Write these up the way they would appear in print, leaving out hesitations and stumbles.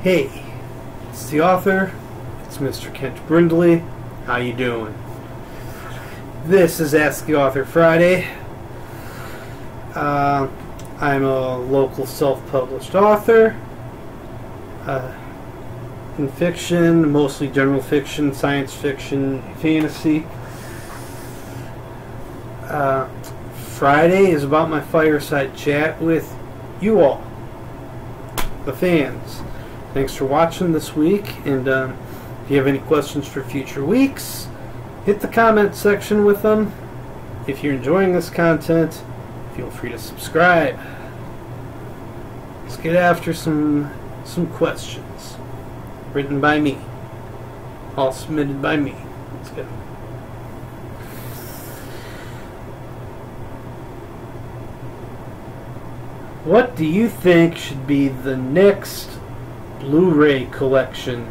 Hey, it's the author. It's Mr. Kent Brindley. How you doing? This is Ask the Author Friday. I'm a local self-published author. In fiction, mostly general fiction, science fiction, fantasy. Friday is about my fireside chat with you all, the fans. Thanks for watching this week, and if you have any questions for future weeks, hit the comment section with them. If you're enjoying this content, feel free to subscribe. Let's get after some questions written by me, all submitted by me. Let's go. What do you think should be the next Blu-ray collection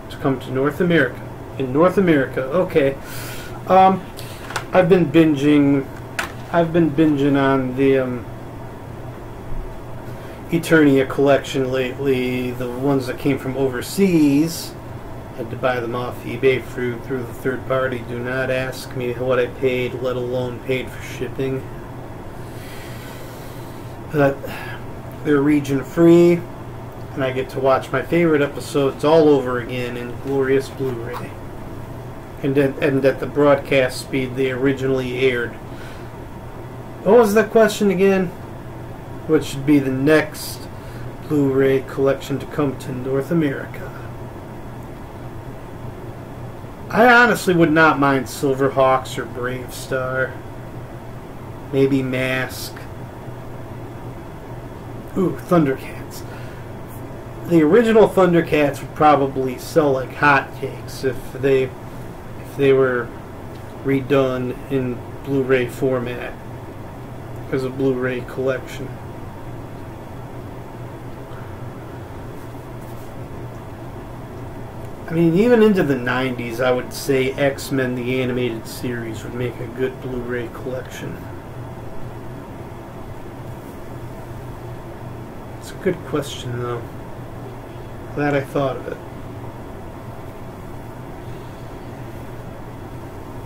to come to North America? In North America, okay. I've been binging on the Eternia collection lately. The ones that came from overseas, had to buy them off eBay through the third party. Do not ask me what I paid, let alone paid for shipping. But they're region free, and I get to watch my favorite episodes all over again in glorious Blu-ray, and at the broadcast speed they originally aired. What was that question again? What should be the next Blu-ray collection to come to North America? I honestly would not mind Silverhawks or Bravestar. Maybe Mask. Ooh, Thundercats. The original Thundercats would probably sell like hotcakes if they were redone in Blu-ray format as a Blu-ray collection. I mean, even into the 90s, I would say X-Men the Animated Series would make a good Blu-ray collection. It's a good question, though. Glad I thought of it.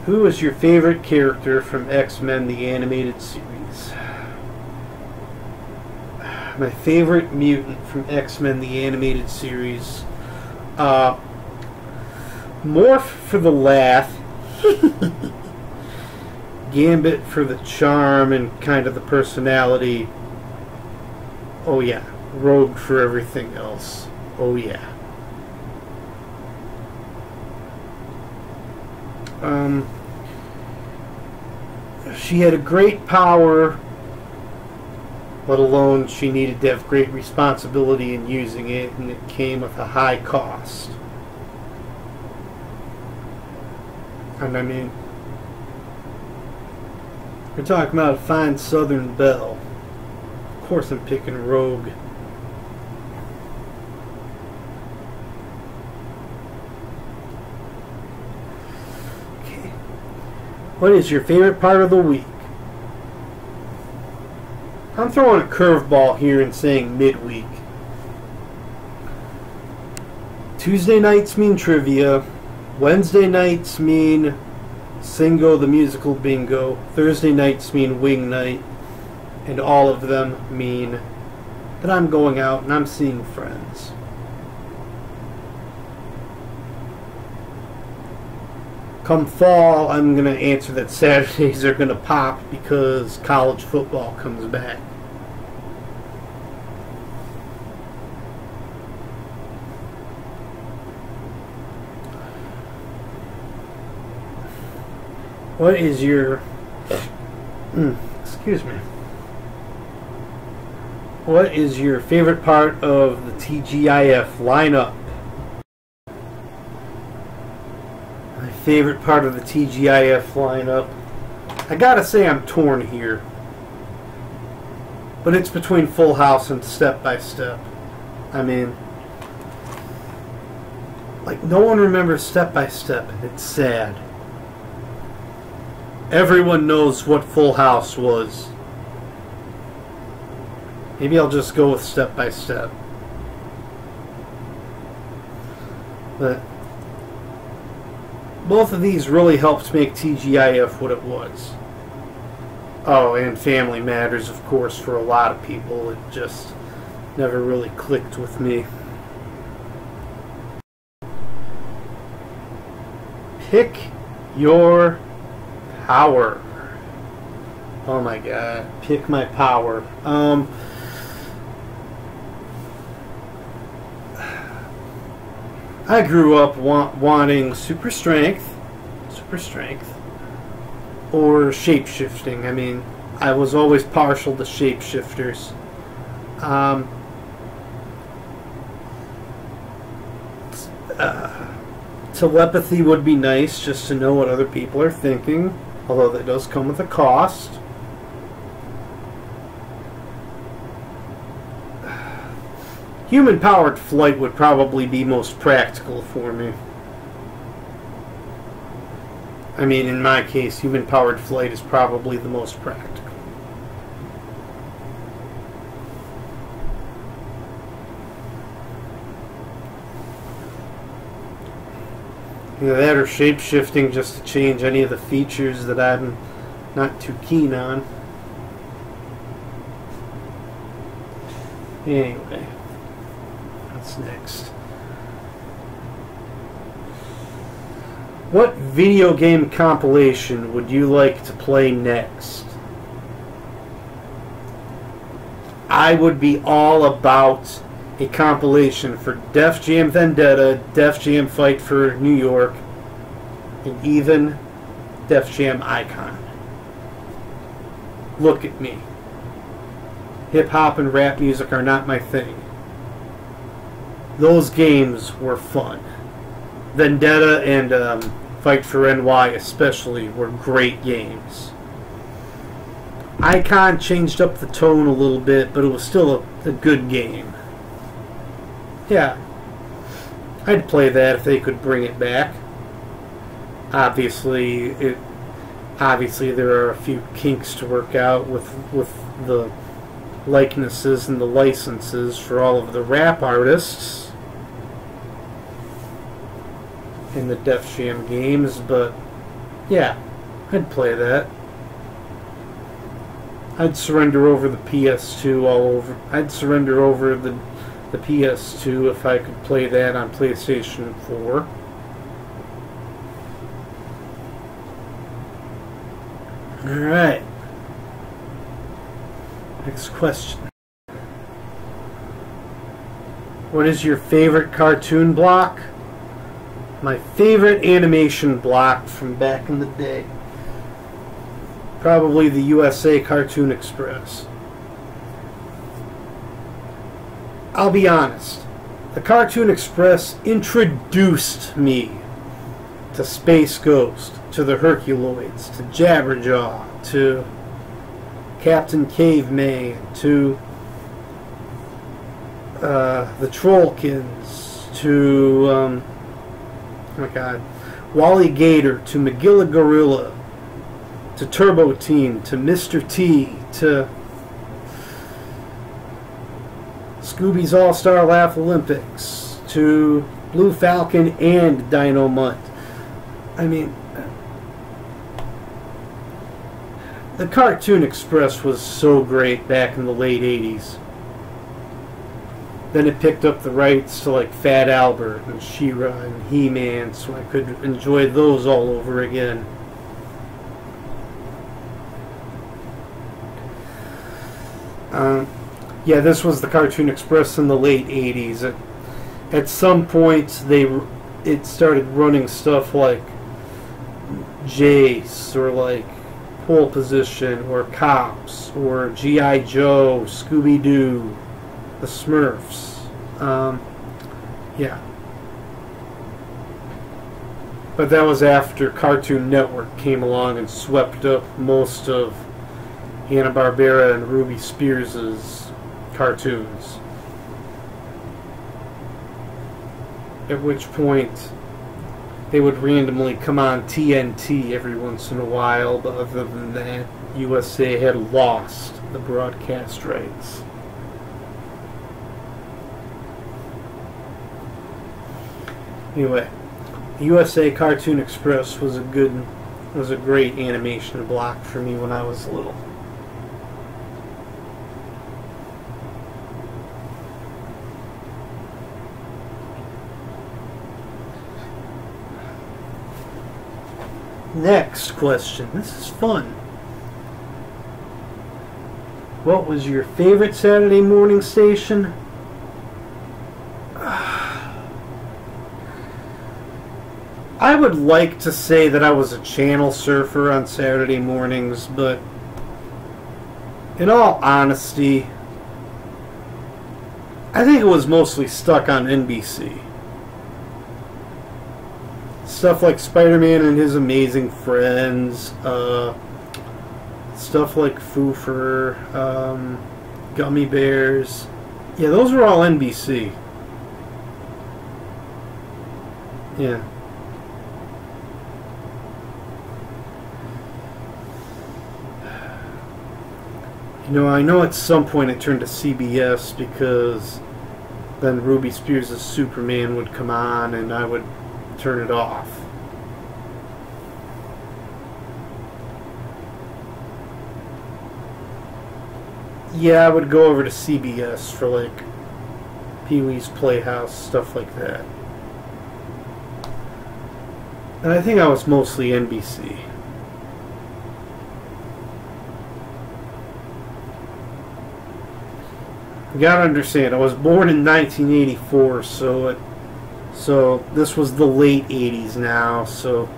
Who is your favorite character from X-Men the Animated Series? My favorite mutant from X-Men the Animated Series. Morph for the laugh. Gambit for the charm and kind of the personality. Oh yeah. Rogue for everything else. Oh yeah. She had a great power, let alone she needed to have great responsibility in using it, and it came with a high cost. And I mean, we're talking about a fine Southern belle. Of course I'm picking Rogue. Okay. What is your favorite part of the week? I'm throwing a curveball here and saying midweek. Tuesday nights mean trivia. Wednesday nights mean Singo the Musical Bingo. Thursday nights mean Wing Night. And all of them mean that I'm going out and I'm seeing friends. Come fall, I'm going to answer that Saturdays are going to pop because college football comes back. What is your... excuse me. What is your favorite part of the TGIF lineup? My favorite part of the TGIF lineup, I gotta say I'm torn here, but it's between Full House and Step by Step. I mean, like, no one remembers Step by Step, and it's sad. Everyone knows what Full House was. Maybe I'll just go with Step by Step. But both of these really helped make TGIF what it was. Oh, and Family Matters, of course, for a lot of people. It just never really clicked with me. Pick your power. Oh my god. Pick my power. I grew up wanting super strength, or shape-shifting. I mean, I was always partial to shapeshifters. Telepathy would be nice, just to know what other people are thinking, although that does come with a cost. Human-powered flight would probably be most practical for me. I mean, in my case, human-powered flight is probably the most practical. Either that or shape-shifting just to change any of the features that I'm not too keen on. Anyway, what's next? What video game compilation would you like to play next? I would be all about a compilation for Def Jam Vendetta, Def Jam Fight for New York, and even Def Jam Icon. Look at me. Hip-hop and rap music are not my thing. Those games were fun. Vendetta and Fight for NY especially were great games. Icon changed up the tone a little bit, but it was still a good game. Yeah, I'd play that if they could bring it back. Obviously, there are a few kinks to work out with the likenesses and the licenses for all of the rap artists in the Def Jam games, but yeah, I'd play that. I'd surrender over the PS2 all over. I'd surrender over the PS2 if I could play that on PlayStation 4. Alright. Next question. What is your favorite cartoon block? My favorite animation block from back in the day. Probably the USA Cartoon Express. I'll be honest, the Cartoon Express introduced me to Space Ghost, to the Herculoids, to Jabberjaw, to Captain Caveman, to the Trollkins, to oh my god, Wally Gator, to Magilla Gorilla, to Turbo Teen, to Mr. T, to Scooby's All-Star Laugh Olympics, to Blue Falcon and Dino Mutt. I mean, the Cartoon Express was so great back in the late 80s. Then it picked up the rights to like Fat Albert and She-Ra and He-Man, so I could enjoy those all over again. Yeah, this was the Cartoon Express in the late 80s. At some point, it started running stuff like Jace, or like Pole Position, or Cops, or G.I. Joe, Scooby-Doo, the Smurfs. Yeah. But that was after Cartoon Network came along and swept up most of Hanna-Barbera and Ruby Spears' cartoons. At which point they would randomly come on TNT every once in a while, but other than that, USA had lost the broadcast rights. Anyway, USA Cartoon Express was a great animation block for me when I was little. Next question. This is fun. What was your favorite Saturday morning station? I would like to say that I was a channel surfer on Saturday mornings, but in all honesty, I think it was mostly stuck on NBC. Stuff like Spider-Man and His Amazing Friends, stuff like Foofer, Gummy Bears. Yeah, those were all NBC. Yeah. You know, I know at some point it turned to CBS because then Ruby Spears' Superman would come on and I would turn it off. Yeah, I would go over to CBS for like Pee-wee's Playhouse, stuff like that. And I think I was mostly NBC. You gotta understand, I was born in 1984, so this was the late 80s now, so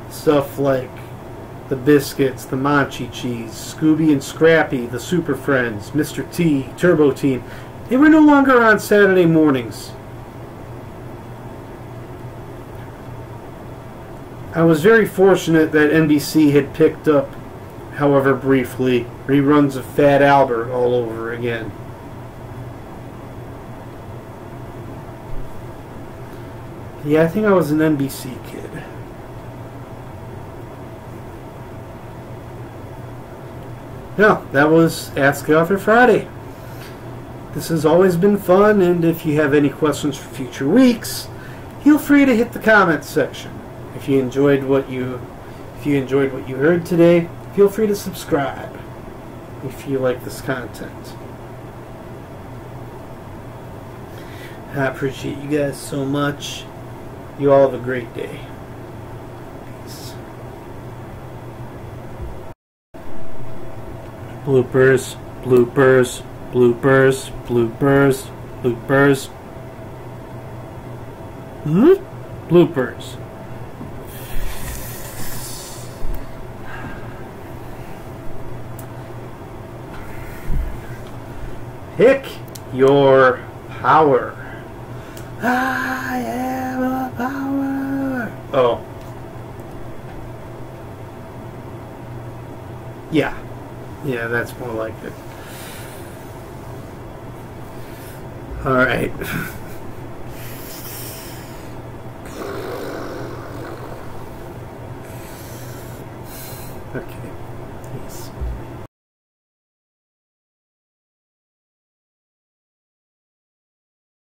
stuff like the Biscuits, the Monchi Cheese, Scooby and Scrappy, the Super Friends, Mr. T, Turbo Teen, they were no longer on Saturday mornings. I was very fortunate that NBC had picked up, however briefly, reruns of Fat Albert all over again. Yeah, I think I was an NBC kid. No, that was Ask the Author Friday. This has always been fun, and if you have any questions for future weeks, feel free to hit the comments section. If you enjoyed what you heard today, feel free to subscribe if you like this content. I appreciate you guys so much. You all have a great day. Peace. Bloopers, bloopers, bloopers, bloopers, bloopers. Bloopers. Pick your power. I am a power. Oh. Yeah. Yeah, that's more like it. Alright.